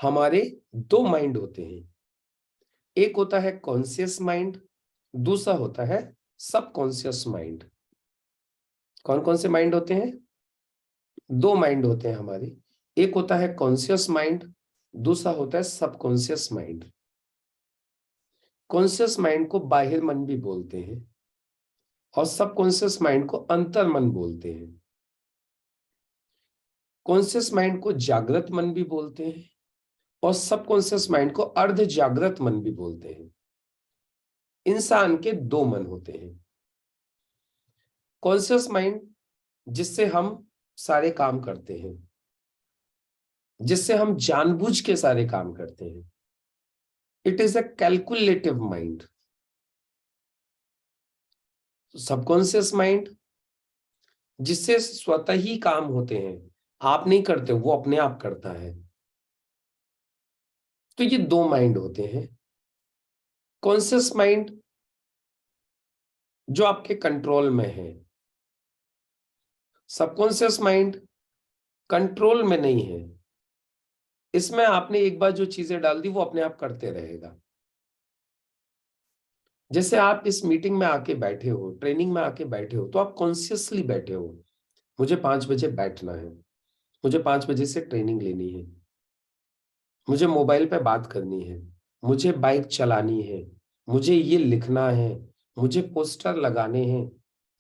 हमारे दो माइंड होते हैं, एक होता है कॉन्शियस माइंड, दूसरा होता है सबकॉन्शियस माइंड। कौन कौन से माइंड होते हैं? दो माइंड होते हैं हमारे, एक होता है कॉन्शियस माइंड, दूसरा होता है सबकॉन्शियस माइंड। कॉन्शियस माइंड को बाह्य मन भी बोलते हैं और सबकॉन्शियस माइंड को अंतर मन बोलते हैं। कॉन्शियस माइंड को जागृत मन भी बोलते हैं और सबकॉन्शियस माइंड को अर्ध जागृत मन भी बोलते हैं। इंसान के दो मन होते हैं। कॉन्शियस माइंड जिससे हम सारे काम करते हैं, जिससे हम जानबूझ के सारे काम करते हैं, it is a calculative mind. Subconscious mind जिससे स्वतः ही काम होते हैं, आप नहीं करते, वो अपने आप करता है। तो ये दो माइंड होते हैं। कॉन्शियस माइंड जो आपके कंट्रोल में है, सबकॉन्शियस माइंड कंट्रोल में नहीं है। इसमें आपने एक बार जो चीजें डाल दी वो अपने आप करते रहेगा। जैसे आप इस मीटिंग में आके बैठे हो, ट्रेनिंग में आके बैठे हो, तो आप कॉन्शियसली बैठे हो, मुझे 5 बजे बैठना है, मुझे 5 बजे से ट्रेनिंग लेनी है, मुझे मोबाइल पे बात करनी है, मुझे बाइक चलानी है, मुझे ये लिखना है, मुझे पोस्टर लगाने हैं,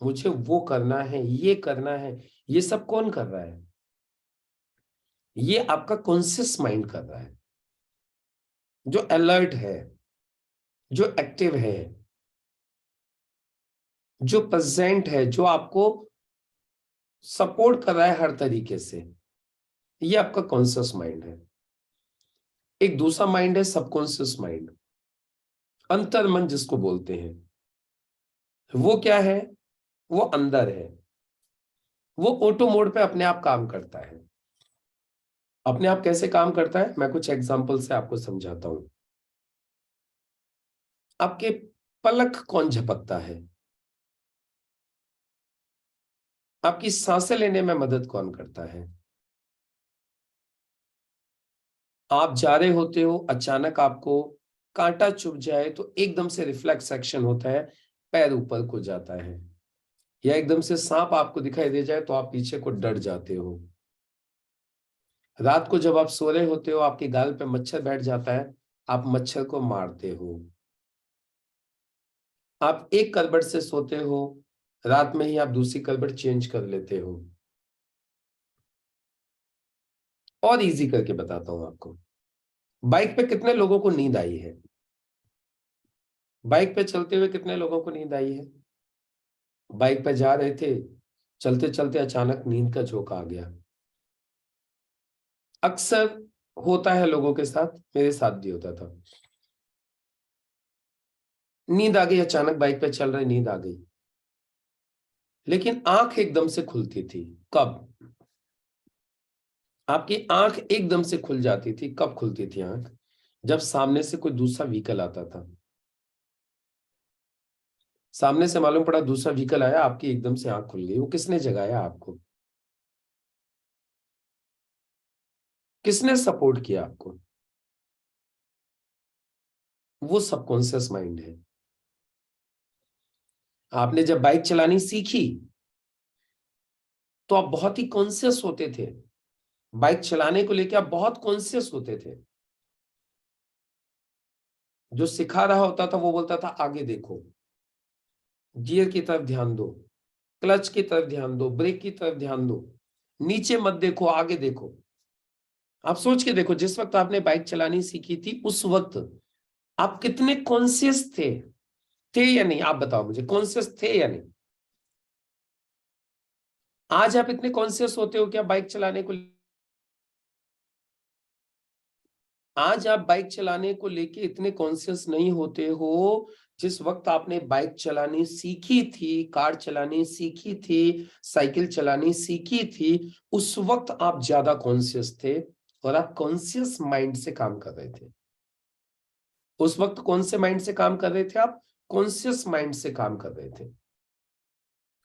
मुझे वो करना है, ये करना है। ये सब कौन कर रहा है? ये आपका कॉन्शियस माइंड कर रहा है, जो अलर्ट है, जो एक्टिव है, जो प्रेजेंट है, जो आपको सपोर्ट कर रहा है हर तरीके से। ये आपका कॉन्शियस माइंड है। एक दूसरा माइंड है सबकॉन्शियस माइंड, अंतर मन जिसको बोलते हैं। वो क्या है? वो अंदर है, वो ऑटो मोड पे अपने आप काम करता है। अपने आप कैसे काम करता है, मैं कुछ एग्जांपल से आपको समझाता हूं। आपके पलक कौन झपकता है? आपकी सांसें लेने में मदद कौन करता है? आप जा रहे होते हो, अचानक आपको कांटा चुभ जाए तो एकदम से रिफ्लेक्स एक्शन होता है, पैर ऊपर को जाता है। या एकदम से सांप आपको दिखाई दे जाए तो आप पीछे को डर जाते हो। रात को जब आप सो रहे होते हो, आपके गाल पे मच्छर बैठ जाता है, आप मच्छर को मारते हो। आप एक करवट से सोते हो, रात में ही आप दूसरी करवट चेंज कर लेते हो। और इजी करके बताता हूं आपको, बाइक पे कितने लोगों को नींद आई है? बाइक पे चलते हुए कितने लोगों को नींद आई है? बाइक पे जा रहे थे, चलते चलते अचानक नींद का झोंका आ गया। अक्सर होता है लोगों के साथ, मेरे साथ भी होता था। नींद आ गई, अचानक बाइक पे चल रहे, नींद आ गई, लेकिन आंख एकदम से खुलती थी। कब? आपकी आंख एकदम से खुल जाती थी। कब खुलती थी आंख? जब सामने से कोई दूसरा व्हीकल आता था। सामने से मालूम पड़ा दूसरा व्हीकल आया, आपकी एकदम से आंख खुल गई। वो किसने जगाया आपको? किसने सपोर्ट किया आपको? वो सबकॉन्शियस माइंड है। आपने जब बाइक चलानी सीखी तो आप बहुत ही कॉन्शियस होते थे। बाइक चलाने को लेकर आप बहुत कॉन्शियस होते थे। जो सिखा रहा होता था वो बोलता था आगे देखो, गियर की तरफ ध्यान दो, क्लच की तरफ ध्यान दो, ब्रेक की तरफ ध्यान दो, नीचे मत देखो, आगे देखो। आप सोच के देखो, जिस वक्त आपने बाइक चलानी सीखी थी उस वक्त आप कितने कॉन्शियस थे या नहीं? आप बताओ मुझे, कॉन्शियस थे या नहीं? आज आप इतने कॉन्शियस होते हो क्या बाइक चलाने को? आज आप बाइक चलाने को लेके इतने कॉन्शियस नहीं होते हो। जिस वक्त आपने बाइक चलानी सीखी थी, कार चलानी सीखी थी, साइकिल चलानी सीखी थी, उस वक्त आप ज्यादा कॉन्शियस थे और आप कॉन्शियस माइंड से काम कर रहे थे। उस वक्त कौन से माइंड से काम कर रहे थे आप? कॉन्शियस माइंड से काम कर रहे थे।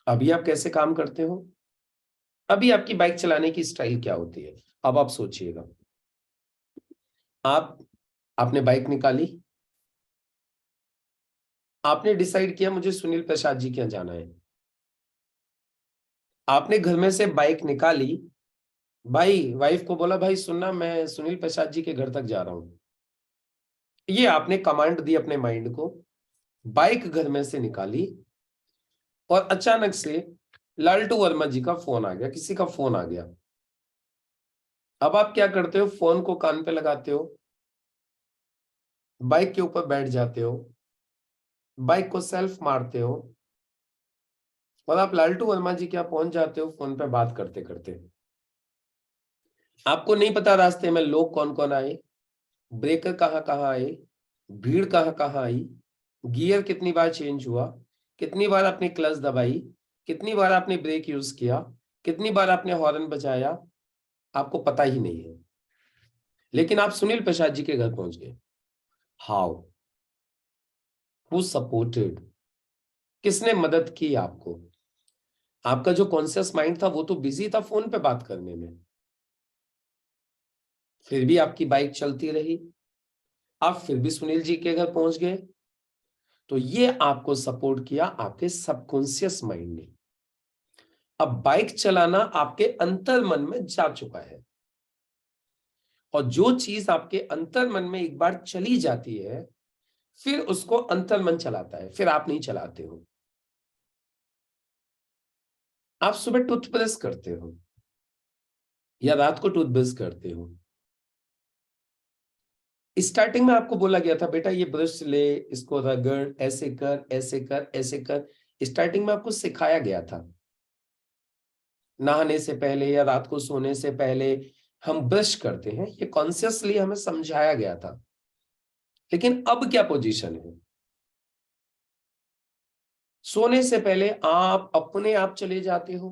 अभी आप कैसे काम करते हो? अभी आपकी बाइक चलाने की स्टाइल क्या होती है? अब आप सोचिएगा। आपने बाइक निकाली, आपने डिसाइड किया मुझे सुनील प्रसाद जी के यहाँ जाना है, आपने घर में से बाइक निकाली, भाई वाइफ को बोला भाई सुनना मैं सुनील प्रसाद जी के घर तक जा रहा हूं, ये आपने कमांड दी अपने माइंड को, बाइक घर में से निकाली और अचानक से लालटू वर्मा जी का फोन आ गया, किसी का फोन आ गया। अब आप क्या करते हो, फोन को कान पे लगाते हो, बाइक के ऊपर बैठ जाते हो, बाइक को सेल्फ मारते हो और आप लालटू वर्मा जी के यहाँ पहुंच जाते हो फोन पे बात करते करते। आपको नहीं पता रास्ते में लोग कौन कौन आए, ब्रेकर कहाँ कहाँ आए, भीड़ कहाँ कहाँ आई, गियर कितनी बार चेंज हुआ, कितनी बार आपने क्लच दबाई, कितनी बार आपने ब्रेक यूज किया, कितनी बार आपने हॉर्न बजाया, आपको पता ही नहीं है। लेकिन आप सुनील प्रसाद जी के घर पहुंच गए। हाउ, हु सपोर्टेड, किसने मदद की आपको? आपका जो कॉन्शियस माइंड था वो तो बिजी था फोन पे बात करने में, फिर भी आपकी बाइक चलती रही, आप फिर भी सुनील जी के घर पहुंच गए। तो ये आपको सपोर्ट किया आपके सबकॉन्शियस माइंड ने। अब बाइक चलाना आपके अंतर मन में जा चुका है, और जो चीज आपके अंतर मन में एक बार चली जाती है फिर उसको अंतर मन चलाता है, फिर आप नहीं चलाते हो। आप सुबह टूथब्रश करते हो या रात को टूथब्रश करते हो, स्टार्टिंग में आपको बोला गया था बेटा ये ब्रश ले, इसको रगड़, ऐसे कर ऐसे कर ऐसे कर, स्टार्टिंग में आपको सिखाया गया था। नहाने से पहले या रात को सोने से पहले हम ब्रश करते हैं, ये कॉन्शियसली हमें समझाया गया था। लेकिन अब क्या पोजीशन है, सोने से पहले आप अपने आप चले जाते हो,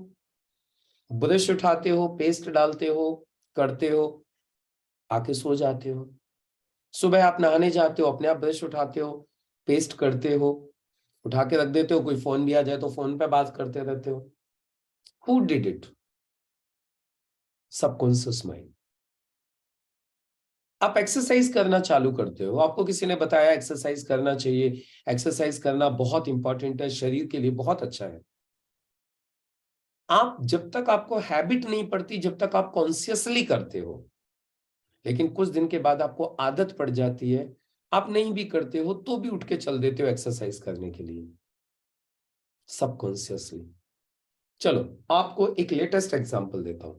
ब्रश उठाते हो, पेस्ट डालते हो, करते हो, आके सो जाते हो। सुबह आप नहाने जाते हो, अपने आप ब्रश उठाते हो, पेस्ट करते हो, उठा के रख देते हो, कोई फोन भी आ जाए तो फोन पे बात करते रहते हो। Who did it? Subconscious mind. आप एक्सरसाइज करना चालू करते हो, आपको किसी ने बताया एक्सरसाइज करना चाहिए, एक्सरसाइज करना बहुत इंपॉर्टेंट है, शरीर के लिए बहुत अच्छा है। आप जब तक आपको हैबिट नहीं पड़ती, जब तक आप कॉन्शियसली करते हो, लेकिन कुछ दिन के बाद आपको आदत पड़ जाती है, आप नहीं भी करते हो तो भी उठ के चल देते हो एक्सरसाइज करने के लिए, सबकॉन्शियसली। चलो आपको एक लेटेस्ट एग्जांपल देता हूं।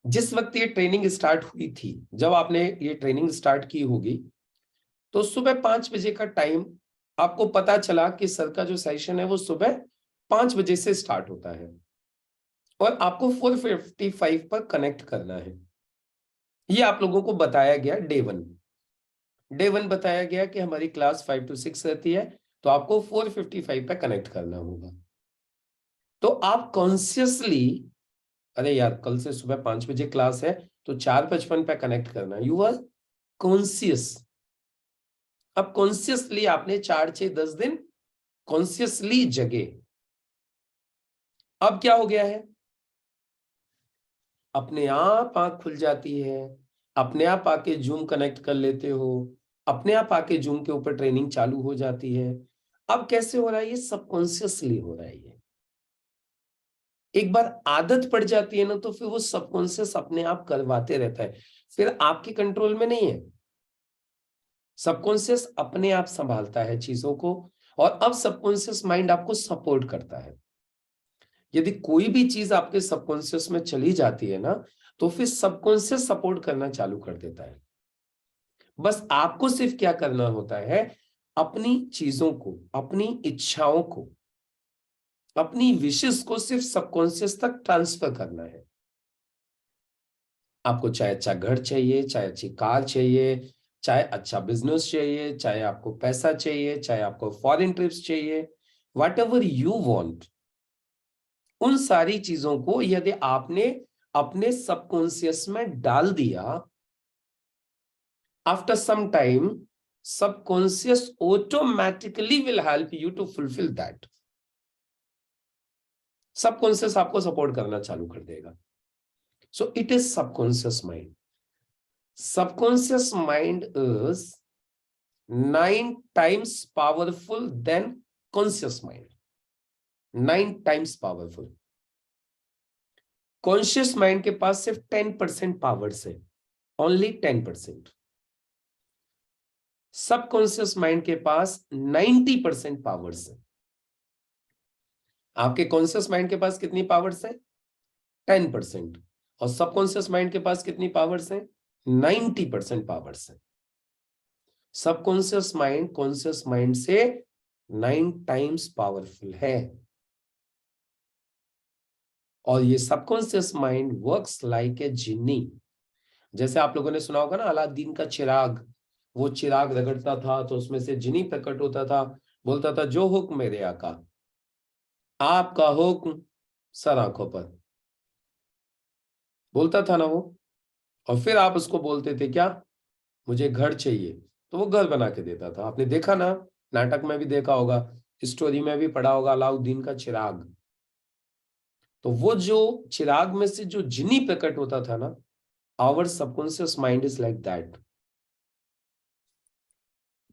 जिस वक्त ये ट्रेनिंग स्टार्ट हुई थी, जब आपने ये ट्रेनिंग स्टार्ट की होगी, तो सुबह 5 बजे का टाइम आपको पता चला कि सर का जो सेशन है वो सुबह 5 बजे से स्टार्ट होता है और आपको 4:55 पर कनेक्ट करना है। ये आप लोगों को बताया गया डे 1 बताया गया कि हमारी क्लास 5 to 6 रहती है, तो आपको 4:55 पे कनेक्ट करना होगा। तो आप कॉन्शियसली, अरे यार कल से सुबह 5 बजे क्लास है तो 4:55 पे कनेक्ट करना, यू आर कॉन्शियस। अब कॉन्शियसली आपने 4 6 10 दिन कॉन्शियसली जगे। अब क्या हो गया है, अपने आप आंख खुल जाती है, अपने आप आके जूम कनेक्ट कर लेते हो, अपने आप आके जूम के ऊपर ट्रेनिंग चालू हो जाती है। अब कैसे हो रहा है, ये सबकॉन्शियसली हो रहा है। ये एक बार आदत पड़ जाती है ना तो फिर वो सबकॉन्शियस अपने आप करवाते रहता है, फिर आपके कंट्रोल में नहीं है। सबकॉन्शियस अपने आप संभालता है चीजों को, और अब सबकॉन्शियस माइंड आपको सपोर्ट करता है। यदि कोई भी चीज आपके सबकॉन्शियस में चली जाती है ना, तो फिर सबकॉन्शियस सपोर्ट करना चालू कर देता है। बस आपको सिर्फ क्या करना होता है, अपनी चीजों को, अपनी इच्छाओं को, अपनी विशेष को सिर्फ सबकॉन्शियस तक ट्रांसफर करना है। आपको चाहे अच्छा घर चाहिए, चाहे अच्छी कार चाहिए, चाहे अच्छा बिजनेस चाहिए, चाहे आपको पैसा चाहिए, चाहे आपको फॉरेन ट्रिप्स चाहिए, वट एवर यू वॉन्ट, उन सारी चीजों को यदि आपने अपने सबकॉन्शियस में डाल दिया, after some time subconscious automatically will help you to fulfil that. Subconscious आपको सपोर्ट करना चालू कर देगा। So it is subconscious mind. subconscious mind is 9 times powerful than conscious mind. 9 times powerful. Conscious mind के पास सिर्फ 10% पावर्स है, only 10%। Subconscious mind के पास 90% powers है। आपके कॉन्शियस माइंड के पास कितनी पावर्स है? 10%। और सबकॉन्शियस माइंड के पास कितनी पावर्स है? 90% पावर्स है। सबकॉन्शियस माइंड कॉन्शियस माइंड से 9 टाइम्स पावरफुल है। और ये subconscious mind works like a जिन्नी। जैसे आप लोगों ने सुना होगा ना, अलादीन का चिराग, वो चिराग रगड़ता था तो उसमें से जिनी प्रकट होता था, बोलता था जो हुक्म मेरे आका, आपका हुक्म सर आंखों पर, बोलता था ना वो। और फिर आप उसको बोलते थे क्या, मुझे घर चाहिए, तो वो घर बना के देता था। आपने देखा ना, नाटक में भी देखा होगा, स्टोरी में भी पढ़ा होगा, अलाउद्दीन का चिराग। तो वो जो चिराग में से जो जिनी प्रकट होता था ना, our subconscious mind is like that.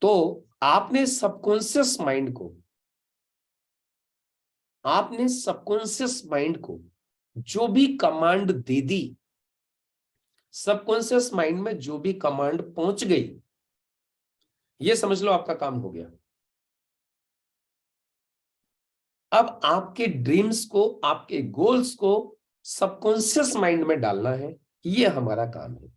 तो आपने सबकॉन्शियस माइंड को जो भी कमांड दे दी, सबकॉन्शियस माइंड में जो भी कमांड पहुंच गई, ये समझ लो आपका काम हो गया। अब आपके ड्रीम्स को, आपके गोल्स को सबकॉन्शियस माइंड में डालना है, ये हमारा काम है।